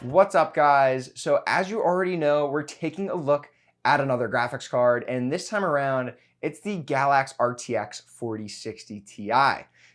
What's up, guys? So as you already know, we're taking a look at another graphics card, and this time around, it's the Galax RTX 4060 Ti.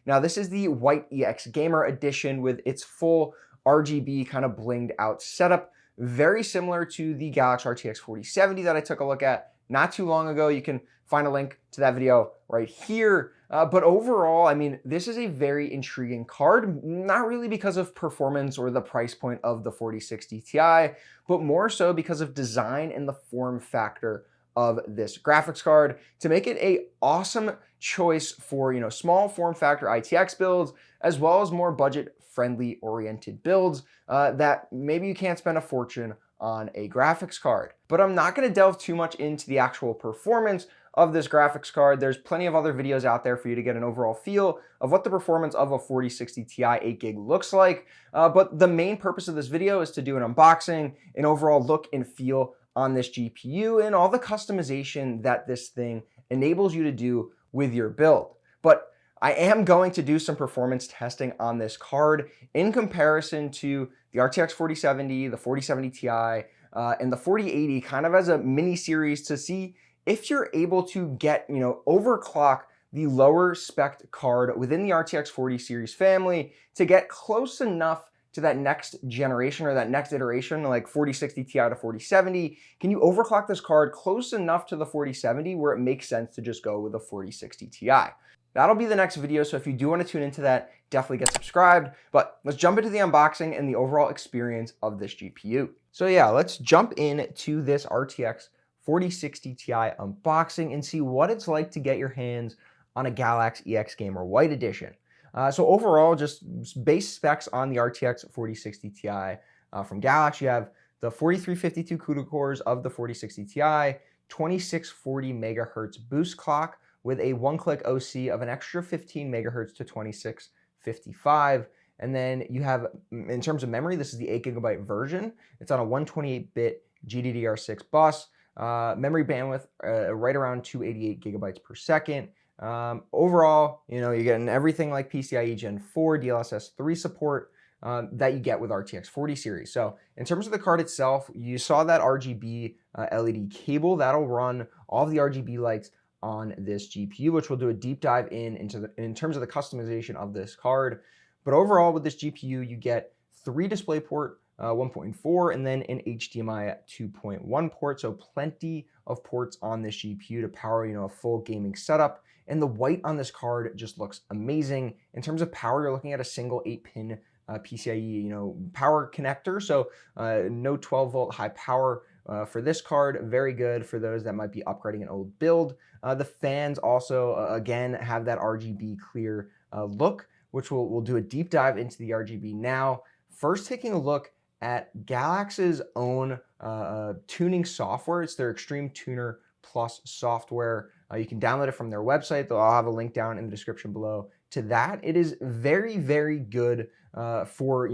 Now, this is the White EX Gamer Edition with its full RGB kind of blinged out setup, very similar to the Galax RTX 4070 that I took a look at not too long ago. You can find a link to that video right here. But overall, I mean, this is a very intriguing card, not really because of performance or the price point of the 4060 Ti, but more so because of design and the form factor of this graphics card to make it a awesome choice for, small form factor ITX builds, as well as more budget friendly oriented builds that maybe you can't spend a fortune on a graphics card. But I'm not going to delve too much into the actual performance of this graphics card. There's plenty of other videos out there for you to get an overall feel of what the performance of a 4060 Ti 8GB looks like. But the main purpose of this video is to do an unboxing, an overall look and feel on this GPU, and all the customization that this thing enables you to do with your build. But I am going to do some performance testing on this card in comparison to the RTX 4070, the 4070 Ti, and the 4080, kind of as a mini series to see if you're able to get, overclock the lower spec card within the RTX 40 series family to get close enough to that next generation or that next iteration, like 4060 Ti to 4070. Can you overclock this card close enough to the 4070 where it makes sense to just go with a 4060 Ti? That'll be the next video, so if you do want to tune into that, definitely get subscribed. But let's jump into the unboxing and the overall experience of this GPU. So yeah, let's jump into this RTX 4060 Ti unboxing and see what it's like to get your hands on a Galax EX Gamer White Edition. So overall, just base specs on the RTX 4060 Ti from Galax. You have the 4352 CUDA cores of the 4060 Ti, 2640 megahertz boost clock with a one-click OC of an extra 15 megahertz to 2655. And then you have, in terms of memory, this is the 8GB version. It's on a 128-bit GDDR6 bus. Memory bandwidth right around 288 gigabytes per second. Overall, you're getting everything like PCIe Gen 4, DLSS 3 support that you get with RTX 40 series. So in terms of the card itself, you saw that RGB LED cable that'll run all of the RGB lights on this GPU, which we'll do a deep dive in terms of the customization of this card. But overall, with this GPU, you get 3 DisplayPort 1.4 and then an HDMI 2.1 port, so plenty of ports on this GPU to power a full gaming setup. And the white on this card just looks amazing. In terms of power, you're looking at a single 8-pin PCIe power connector, so no 12-volt high power for this card. Very good for those that might be upgrading an old build. The fans also again have that RGB clear look, which we'll do a deep dive into the RGB now. First, taking a look at Galax's own tuning software. It's their Extreme Tuner Plus software. You can download it from their website, though I'll have a link down in the description below to that. It is very, very good for,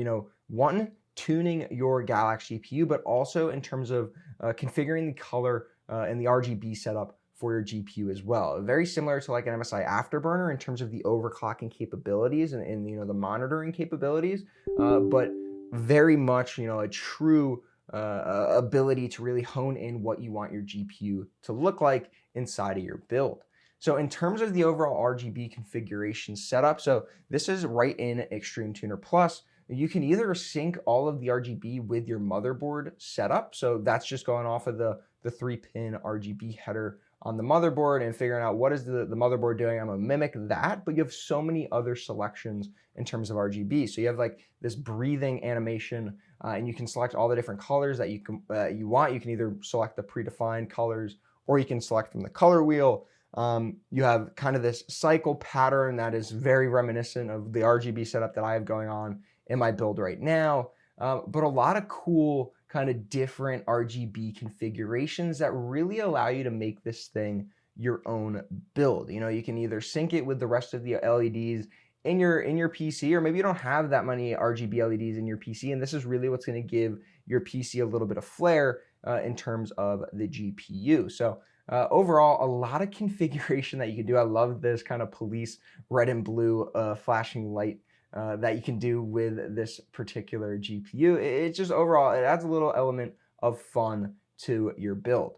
one, tuning your Galax GPU, but also in terms of configuring the color and the RGB setup for your GPU as well. Very similar to like an MSI Afterburner in terms of the overclocking capabilities and the monitoring capabilities, but very much, a true ability to really hone in what you want your GPU to look like inside of your build. So in terms of the overall RGB configuration setup, so this is right in Extreme Tuner Plus. You can either sync all of the RGB with your motherboard setup. So that's just going off of the 3-pin RGB header on the motherboard and figuring out what is the motherboard doing. I'm gonna mimic that, but you have so many other selections in terms of RGB. So you have like this breathing animation, and you can select all the different colors that you want. You can either select the predefined colors, or you can select from the color wheel. You have kind of this cycle pattern that is very reminiscent of the RGB setup that I have going on in my build right now. But a lot of cool kind of different RGB configurations that really allow you to make this thing your own build. You can either sync it with the rest of the LEDs in your PC, or maybe you don't have that many RGB LEDs in your PC, and this is really what's going to give your PC a little bit of flair in terms of the GPU. So overall, a lot of configuration that you can do. I love this kind of police red and blue flashing light that you can do with this particular GPU. It's just overall, it adds a little element of fun to your build.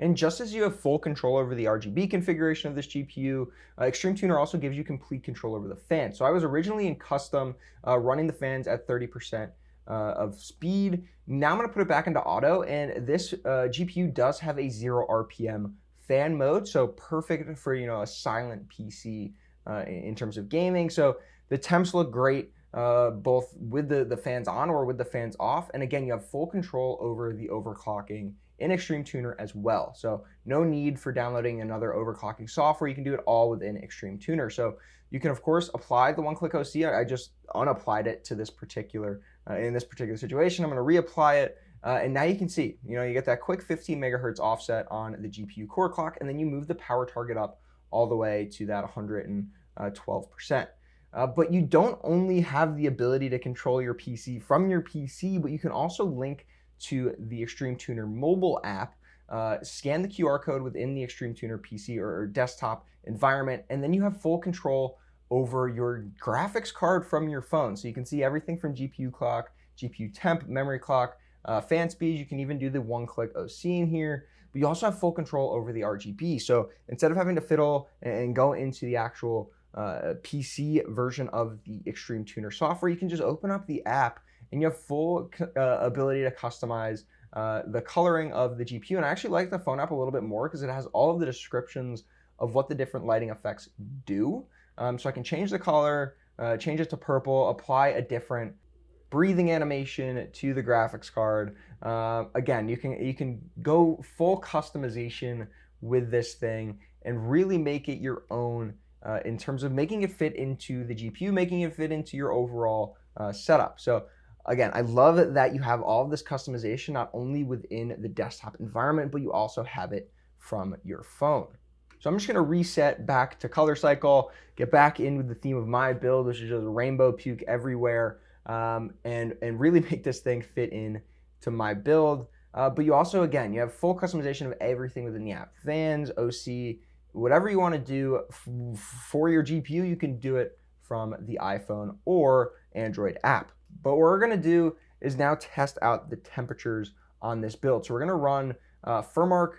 And just as you have full control over the RGB configuration of this GPU, Extreme Tuner also gives you complete control over the fan. So I was originally in custom running the fans at 30% of speed. Now I'm gonna put it back into auto, and this GPU does have a 0 RPM fan mode, so perfect for a silent PC in terms of gaming. So the temps look great both with the fans on or with the fans off. And again, you have full control over the overclocking in Extreme Tuner as well. So no need for downloading another overclocking software. You can do it all within Extreme Tuner. So you can of course apply the one-click OC. I just unapplied it to this particular, in this particular situation. I'm gonna reapply it. And now you can see, you get that quick 15 megahertz offset on the GPU core clock, and then you move the power target up all the way to that 112%. But you don't only have the ability to control your PC from your PC, but you can also link to the Extreme Tuner mobile app, scan the QR code within the Extreme Tuner PC or desktop environment, and then you have full control over your graphics card from your phone. So you can see everything from GPU clock, GPU temp, memory clock, fan speed. You can even do the one-click OC in here, but you also have full control over the RGB. So instead of having to fiddle and go into the actual PC version of the Extreme Tuner software, you can just open up the app and you have full ability to customize the coloring of the GPU. And I actually like the phone app a little bit more because it has all of the descriptions of what the different lighting effects do. So I can change the color, change it to purple, apply a different breathing animation to the graphics card. Again, you can go full customization with this thing and really make it your own in terms of making it fit into the GPU, making it fit into your overall setup. So again, I love that you have all of this customization, not only within the desktop environment, but you also have it from your phone. So I'm just gonna reset back to color cycle, get back in with the theme of my build, which is just rainbow puke everywhere, and really make this thing fit in to my build. But you also, again, you have full customization of everything within the app. Fans, OC, whatever you wanna do for your GPU, you can do it from the iPhone or Android app. But what we're gonna do is now test out the temperatures on this build. So we're gonna run Firmark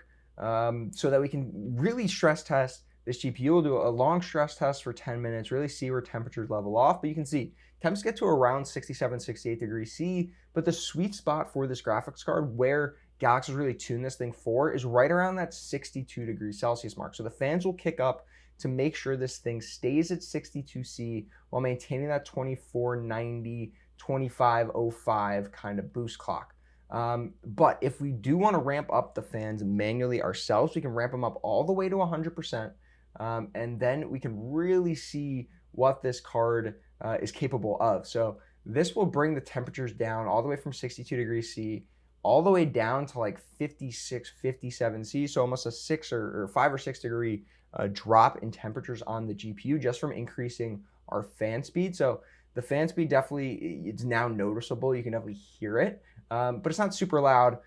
so that we can really stress test this GPU. We'll do a long stress test for 10 minutes, really see where temperatures level off. But you can see temps get to around 67, 68 degrees C, but the sweet spot for this graphics card, where Galax has really tuned this thing for, is right around that 62 degrees Celsius mark. So the fans will kick up to make sure this thing stays at 62 C while maintaining that 2490, 2505 kind of boost clock. But if we do want to ramp up the fans manually ourselves, we can ramp them up all the way to 100%, and then we can really see what this card is capable of. So this will bring the temperatures down all the way from 62 degrees C all the way down to like 56, 57 C, so almost a 6 or 5 or 6 degree drop in temperatures on the GPU just from increasing our fan speed. So the fan speed definitely, it's now noticeable. You can definitely hear it, but it's not super loud.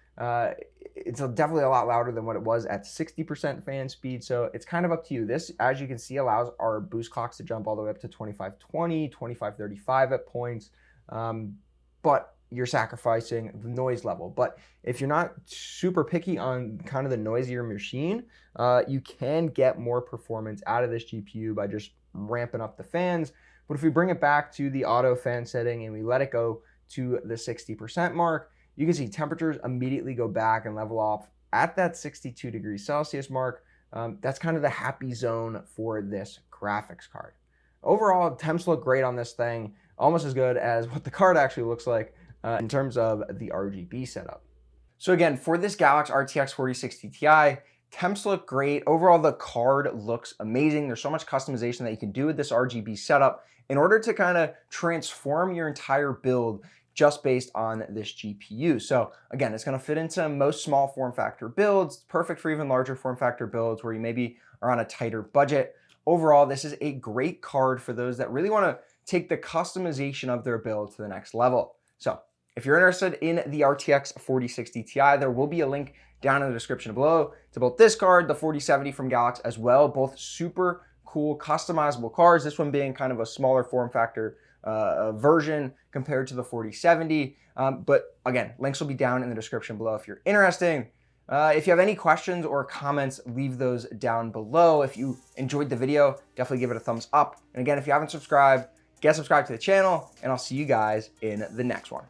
It's definitely a lot louder than what it was at 60% fan speed. So it's kind of up to you. This, as you can see, allows our boost clocks to jump all the way up to 2520, 2535 at points. But you're sacrificing the noise level. But if you're not super picky on kind of the noisier machine, you can get more performance out of this GPU by just ramping up the fans. But if we bring it back to the auto fan setting and we let it go to the 60% mark, you can see temperatures immediately go back and level off at that 62 degrees Celsius mark. That's kind of the happy zone for this graphics card. Overall, temps look great on this thing, almost as good as what the card actually looks like in terms of the RGB setup. So again, for this Galax RTX 4060 Ti, temps look great. Overall, the card looks amazing. There's so much customization that you can do with this RGB setup in order to kind of transform your entire build just based on this GPU. So again, it's gonna fit into most small form factor builds, perfect for even larger form factor builds where you maybe are on a tighter budget. Overall, this is a great card for those that really wanna take the customization of their build to the next level. So if you're interested in the RTX 4060 Ti, there will be a link down in the description below to both this card, the 4070 from Galax as well, both super cool customizable cards, this one being kind of a smaller form factor version compared to the 4070. But again, links will be down in the description below if you're interested. If you have any questions or comments, leave those down below. If you enjoyed the video, definitely give it a thumbs up. And again, if you haven't subscribed, get subscribed to the channel, and I'll see you guys in the next one.